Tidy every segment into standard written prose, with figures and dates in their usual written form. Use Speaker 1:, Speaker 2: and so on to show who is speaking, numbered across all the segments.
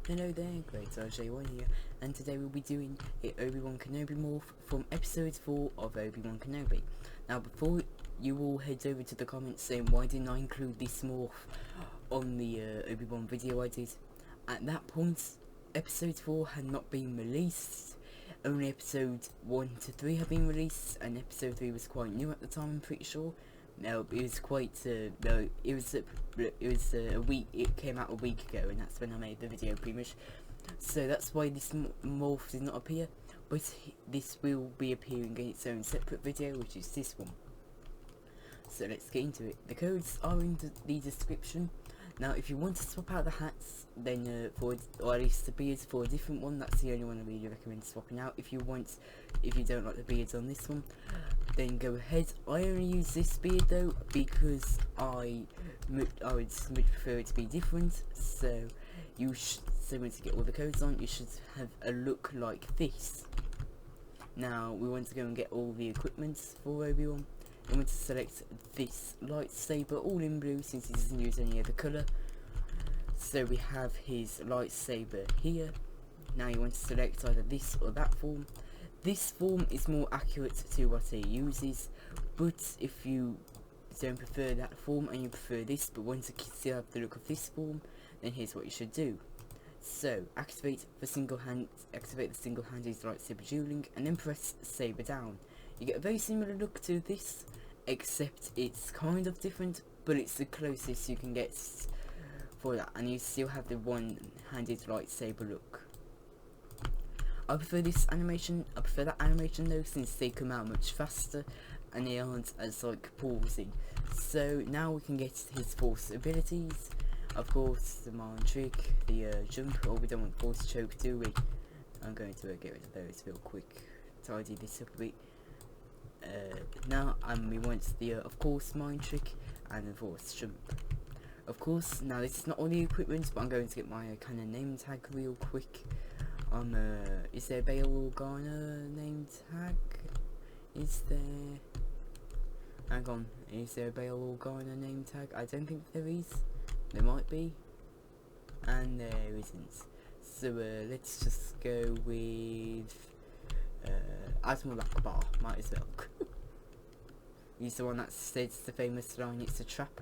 Speaker 1: Hello there, Great RJ1 here, and today we'll be doing a Obi Wan Kenobi morph from episode 4 of Obi Wan Kenobi. Now, before you all head over to the comments saying why didn't I include this morph on the Obi Wan video I did, at that point, episode 4 had not been released. Only episode 1 to 3 had been released, and episode 3 was quite new at the time, I'm pretty sure. No, it was quite, no, it was a week, it came out a week ago, and that's when I made the video pretty much. So that's why this morph did not appear, but this will be appearing in its own separate video, which is this one. So let's get into it. The codes are in the description. Now, if you want to swap out the hats, then or at least the beards for a different one, that's the only one I really recommend swapping out. If you don't like the beards on this one, then go ahead. I only use this beard though because I would much prefer it to be different. So once you get all the codes on, you should have a look like this. Now we want to go and get all the equipment for Obi Wan. I'm going to select this lightsaber, all in blue since he doesn't use any other colour. So we have his lightsaber here. Now you want to select either this or that form. This form is more accurate to what he uses, but if you don't prefer that form and you prefer this but want to still have the look of this form, then here's what you should do. So activate the single-handed lightsaber dueling, and then press saber down. You get a very similar look to this, except it's kind of different, but it's the closest you can get for that, and you still have the one-handed lightsaber look. I prefer this animation. I prefer that animation though, since they come out much faster and they aren't as like pausing. So now we can get his force abilities. Of course, the mind trick, the jump. Oh, we don't want force choke, do we? I'm going to get rid of those real quick. Tidy this up a bit. Now we want the of course mind trick and the force jump. Of course, now this is not all the equipment, but I'm going to get my kind of name tag real quick. Is there Bail Organa name tag? Is there? Hang on, is there a Bail Organa name tag? I don't think there is. There might be, and there isn't. So let's just go with Admiral Akbar. Might as well. He's the one that states the famous line, "It's a trap."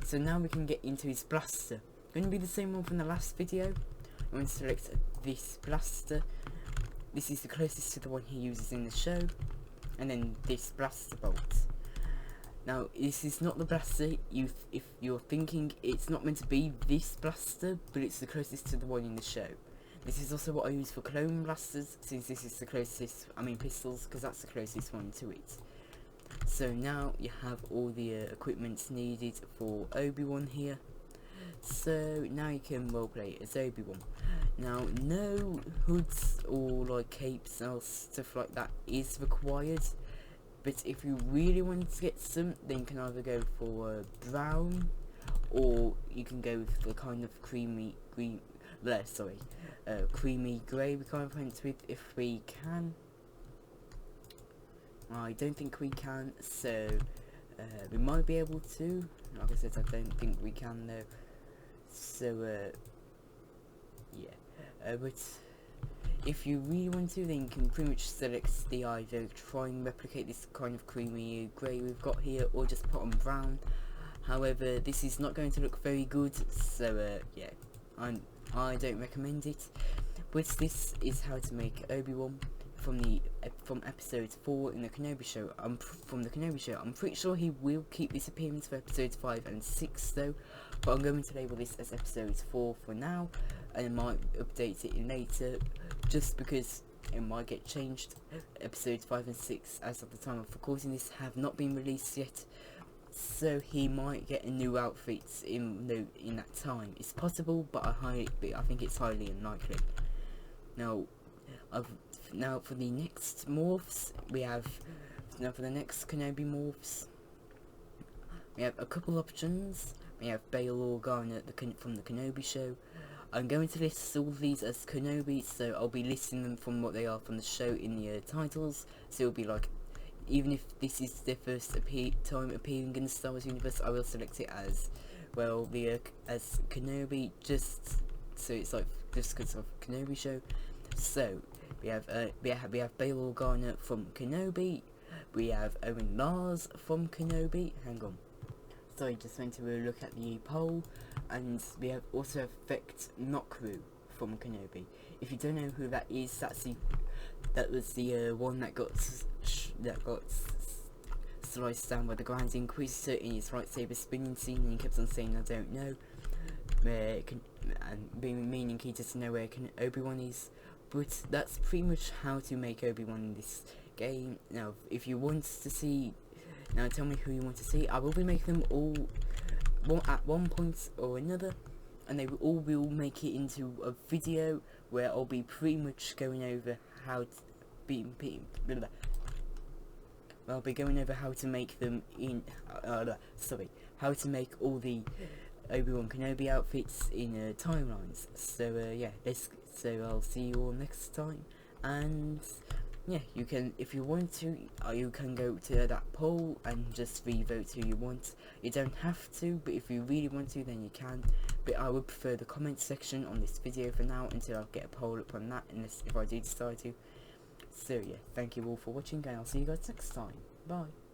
Speaker 1: So now we can get into his blaster. Going to be the same one from the last video. I'm going to select this blaster. This is the closest to the one he uses in the show, and then this blaster bolt. Now this is not the blaster if you're thinking it's not meant to be this blaster, but it's the closest to the one in the show. This is also what I use for clone blasters, since this is the closest, pistols, because that's the closest one to it. So now you have all the equipment needed for Obi Wan here. So now you can roleplay as Obi Wan. Now no hoods or like capes or stuff like that is required, but if you really want to get some, then you can either go for brown, or you can go with the kind of creamy grey we kind of went with if we can. I don't think we can, so we might be able to. Like I said, I don't think we can though. So yeah, but if you really want to, then you can pretty much select the either try and replicate this kind of creamy grey we've got here, or just put on brown. However, this is not going to look very good, so yeah, I don't recommend it. But this is how to make Obi Wan from episode 4 in the Kenobi show. From the Kenobi show. I'm pretty sure he will keep this appearance for episodes 5 and 6 though, but I'm going to label this as episode 4 for now, and I might update it later, just because it might get changed. Episodes 5 and 6, as of the time of recording this, have not been released yet, so he might get a new outfit in that time. It's possible, but I think it's highly unlikely. Now for the next morphs, for the next Kenobi morphs, we have a couple options. We have Bail Organa from the Kenobi show. I'm going to list all of these as Kenobi, so I'll be listing them from what they are from the show in the titles. So it'll be like, even if this is their first time appearing in the Star Wars universe, I will select it as well as Kenobi, just so it's like just because of Kenobi show. So we have Bail Organa from Kenobi. We have Owen Lars from Kenobi. Hang on. Sorry, just went to look at the poll. And we have also Effect Nokru from Kenobi. If you don't know who that is, that was the one that got sliced down by the Grand Inquisitor in his lightsaber spinning scene, and he kept on saying, "I don't know," and meaning he doesn't know where Obi Wan is. But that's pretty much how to make Obi Wan in this game. Now, if you want to see, now tell me who you want to see. I will be making them all at one point or another, and they will make it into a video where I'll be pretty much going over how to I'll be going over how to make them in how to make all the Obi-Wan Kenobi outfits in timelines. So yeah, so I'll see you all next time, and yeah, you can, if you want to, you can go to that poll and just re-vote who you want. You don't have to, but if you really want to, then you can. But I would prefer the comment section on this video for now until I get a poll up on that, unless if I do decide to. So yeah, thank you all for watching, and I'll see you guys next time. Bye.